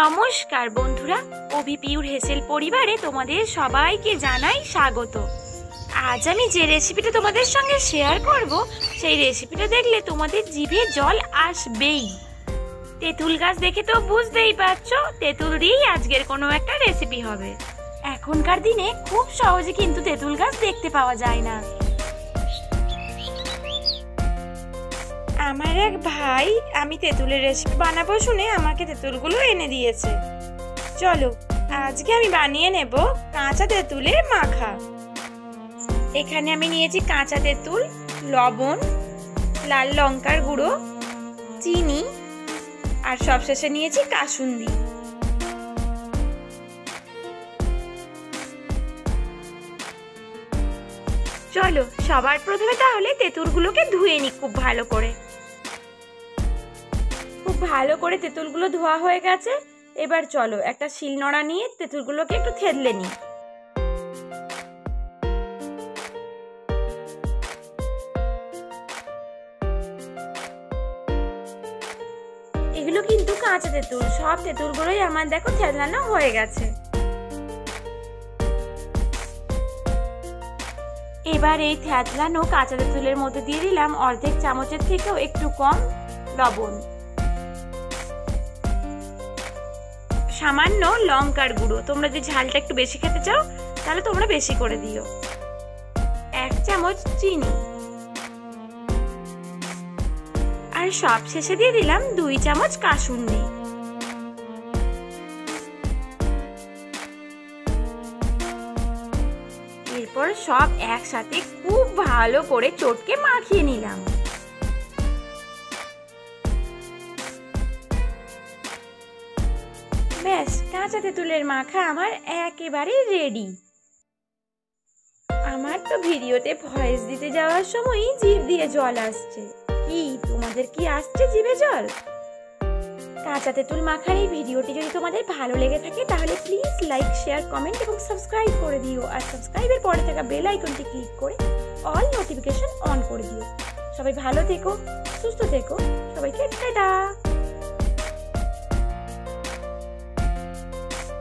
নমস্কার বন্ধুরা, অভি পিউর হেসেল পরিবারে তোমাদের সবাইকে জানাই স্বাগত। আজ আমি যে রেসিপিটা তোমাদের সঙ্গে শেয়ার করব, সেই রেসিপিটা দেখলে তোমাদের জিভে জল আসবেই। তেঁতুল গাছ দেখে তো বুঝতেই পারছো তেঁতুল দিয়েই আজকের কোনো একটা রেসিপি হবে। এখনকার দিনে খুব সহজে কিন্তু তেঁতুল গাছ দেখতে পাওয়া যায় না। আমার এক ভাই আমি তেঁতুলের রেসিপি বানাবো শুনে আমাকে তেঁতুলগুলো এনে দিয়েছে। চলো আজকে আমি বানিয়ে নেব কাঁচা তেঁতুলের মাখা। এখানে আমি নিয়েছি কাঁচা তেঁতুল, লবণ, লাল লঙ্কার গুঁড়ো, চিনি আর সবশেষে নিয়েছি কাসুন্দি। চলো সবার প্রথমে তাহলে তেঁতুলগুলোকে ধুয়ে নিই খুব ভালো করে। খুব ভালো করে তেঁতুলগুলো ধোয়া হয়ে গেছে। এবার চলো একটা শিলনোড়া নিয়ে তেঁতুলগুলোকে একটু থেতলে নিই। এগুলো কিন্তু কাঁচা তেঁতুল, সব তেঁতুলগুলোই আমার দেখো থেতলানো হয়ে গেছে। এবার এই থেতলানো কাঁচা তেঁতুলের মধ্যে দিয়ে দিলাম অর্ধেক চামচের থেকেও একটু কম লবণ, সামান্য লঙ্কার গুঁড়ো। তোমরা যদি ঝালটা একটু বেশি খেতে চাও তাহলে তোমরা বেশি করে দিও। 1 চামচ চিনি আর সব শেষে দিয়ে দিলাম 2 চামচ কাসুন্দি। এরপর সব একসাথে খুব ভালো করে চটকে মাখিয়ে নিলাম। ব্যাস, কাঁচা তেঁতুলের মাখা আমার একেবারে রেডি। আমার তো ভিডিওতে ভয়েস দিতে যাওয়ার সময়ই জিভ দিয়ে জল আসছে। কি তোমাদের কি আসছে জিভে জল? কাঁচা তেঁতুল মাখার এই ভিডিওটি যদি তোমাদের ভালো লেগে থাকে তাহলে প্লিজ লাইক, শেয়ার, কমেন্ট এবং সাবস্ক্রাইব করে দিও। আর সাবস্ক্রাইবের পরে থাকা বেল আইকনটি ক্লিক করে অল নোটিফিকেশন অন করে দিও। সবাই ভালো থেকো, সুস্থ থেকো, সবাইকে টাটা।